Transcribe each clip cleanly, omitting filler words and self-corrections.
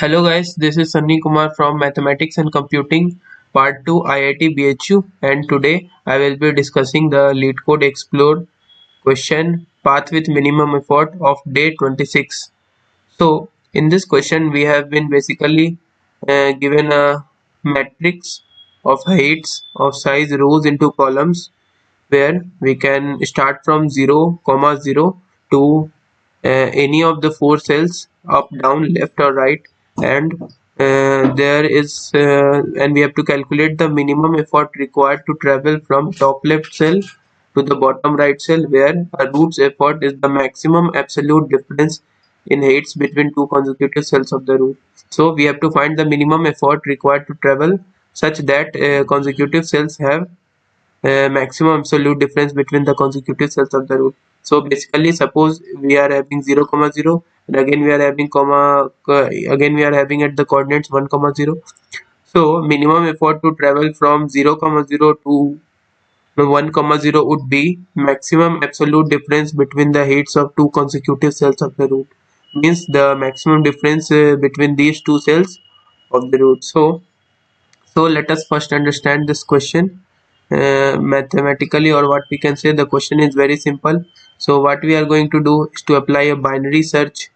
Hello guys, this is Sunny Kumar from Mathematics and Computing Part 2 IIT BHU, and today I will be discussing the LeetCode Explore question path with minimum effort of day 26. So in this question we have been basically given a matrix of heights of size rows into columns where we can start from 0, 0 to any of the four cells up, down, left or right, and there is and we have to calculate the minimum effort required to travel from top left cell to the bottom right cell where a root's effort is the maximum absolute difference in heights between two consecutive cells of the root. So we have to find the minimum effort required to travel such that consecutive cells have maximum absolute difference between the consecutive cells of the root. So basically, suppose we are having 0, 0, and again we are having again we are having at the coordinates 1, 0. So minimum effort to travel from 0, 0 to 1, 0 would be maximum absolute difference between the heights of two consecutive cells of the root. Means the maximum difference between these two cells of the root. So let us first understand this question mathematically, or what we can say the question is very simple. So what we are going to do is to apply a binary search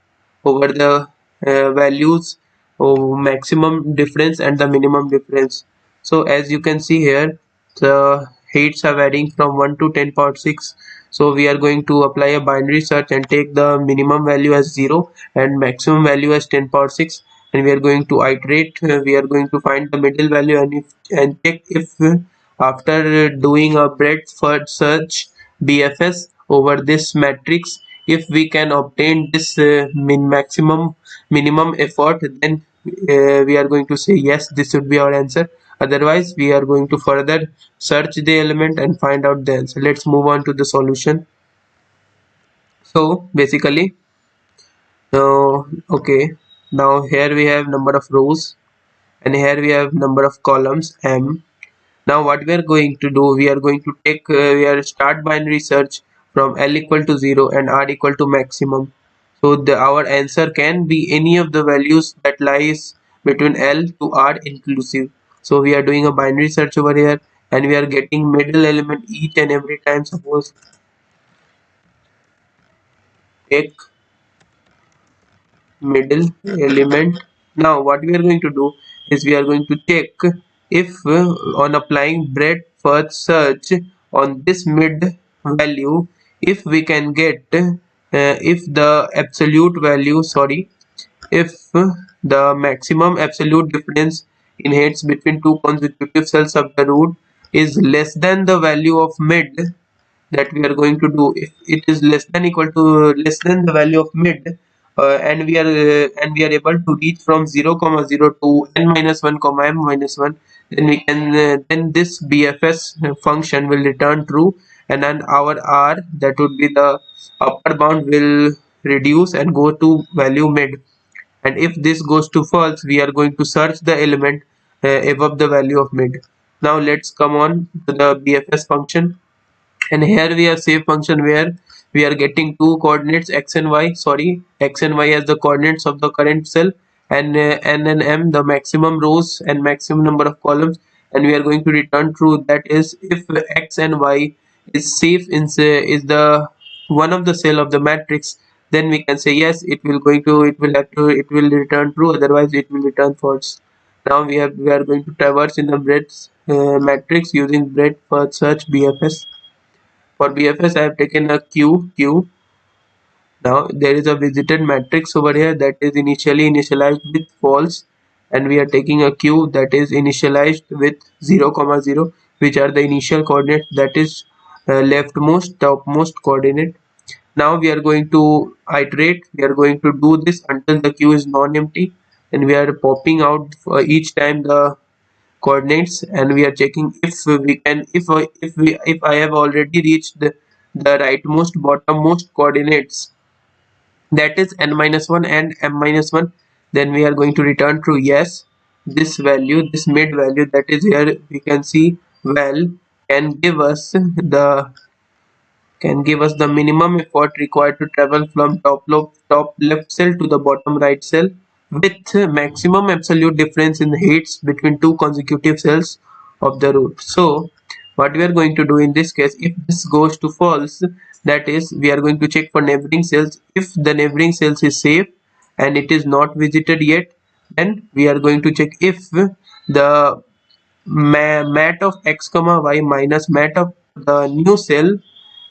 over the values of maximum difference and the minimum difference. So as you can see here, the heights are varying from 1 to 10 power 6. So we are going to apply a binary search and take the minimum value as 0 and maximum value as 10 power 6, and we are going to iterate. We are going to find the middle value and check if after doing a breadth first search BFS over this matrix, if we can obtain this maximum minimum effort, then we are going to say yes, this should be our answer. Otherwise we are going to further search the element and find out the answer. Let's move on to the solution. So basically, okay, now here we have number of rows and here we have number of columns m. Now what we are going to do, we are going to take we are start binary search from L equal to 0 and R equal to maximum. So our answer can be any of the values that lies between L to R inclusive. So we are doing a binary search over here and we are getting middle element each and every time. Suppose take middle element. Now what we are going to do is we are going to check if on applying breadth first search on this mid value, if we can get if the absolute value, sorry, if the maximum absolute difference in heights between two consecutive cells of the root is less than the value of mid that we are going to do. If it is less than equal to less than the value of mid, and we are able to reach from 0 comma 0 to n minus 1 comma m minus 1, then we can then this BFS function will return true, and then our R, that would be the upper bound, will reduce and go to value mid. And if this goes to false, we are going to search the element above the value of mid. Now let's come on to the BFS function, and here we have save function where we are getting two coordinates x and y, sorry, x and y as the coordinates of the current cell, and n and m the maximum rows and maximum number of columns, and we are going to return true. That is, if x and y is safe in is the one of the cell of the matrix, then we can say yes, it will return true, otherwise it will return false. Now we are going to traverse in the breadth matrix using breadth first search BFS. For BFS, I have taken a Q. Now there is a visited matrix over here that is initialized with false, and we are taking a Q that is initialized with 0, 0, which are the initial coordinates, that is leftmost, topmost coordinate. Now we are going to iterate. We are going to do this until the Q is non-empty, and we are popping out for each time the coordinates, and we are checking if we can if I have already reached the rightmost bottommost coordinates, that is n minus 1 and m minus 1, then we are going to return true. Yes, this value, this mid value that is here, we can see well, can give us the minimum effort required to travel from top left cell to the bottom right cell. with maximum absolute difference in heights between two consecutive cells of the root. So what we are going to do in this case, if this goes to false, that is we are going to check for neighboring cells. If the neighboring cells is safe and it is not visited yet, then we are going to check if the mat of x comma y minus mat of the new cell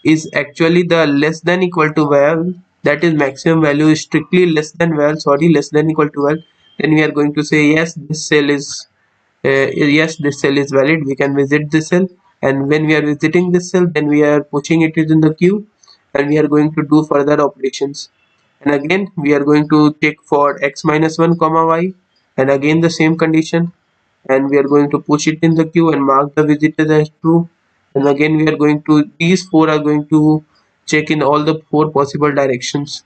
is actually the less than equal to val, that is maximum value is strictly less than val, sorry, less than equal to val, then we are going to say yes, this cell is yes, this cell is valid, we can visit this cell. And when we are visiting this cell, then we are pushing it in the queue and we are going to do further operations. And again we are going to check for x minus 1 comma y, and again the same condition, and we are going to push it in the queue and mark the visitors as true. And again we are going to, these four are going to check in all the four possible directions.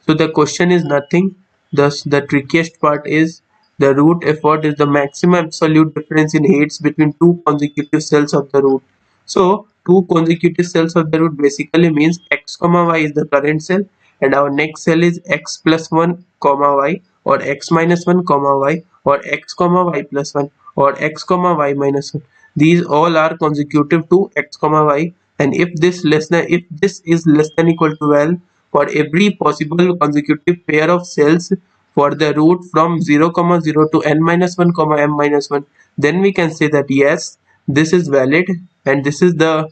So the question is nothing. Thus the trickiest part is the root effort is the maximum absolute difference in heights between two consecutive cells of the root. So two consecutive cells of the root basically means x comma y is the current cell and our next cell is x plus 1 comma y, or x minus 1 comma y, or x comma y plus 1, or x comma y minus 1. These all are consecutive to x comma y, and if this is less than equal to 12 for every possible consecutive pair of cells for the root from 0 comma 0 to n minus 1 comma m minus 1, then we can say that yes, this is valid and this is the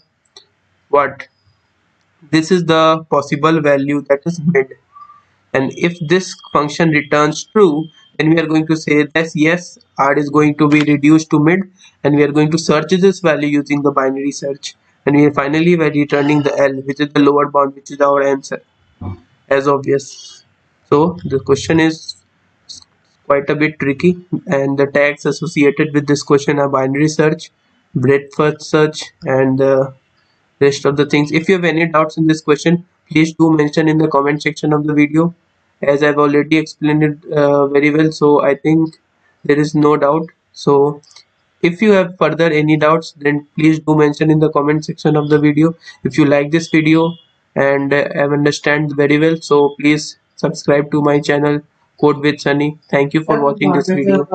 what, this is the possible value, that is mid. And if this function returns true, then we are going to say that yes, r is going to be reduced to mid, and we are going to search this value using the binary search, and we are finally returning the L, which is the lower bound, which is our answer, as obvious. So the question is quite a bit tricky, and the tags associated with this question are binary search, breadth first search, and the rest of the things. If you have any doubts in this question, please do mention in the comment section of the video, as I've already explained it very well, so I think there is no doubt. So if you have further any doubts, then please do mention in the comment section of the video. If you like this video and have understand very well, so please subscribe to my channel Code with Sunny. Thank you for watching this video.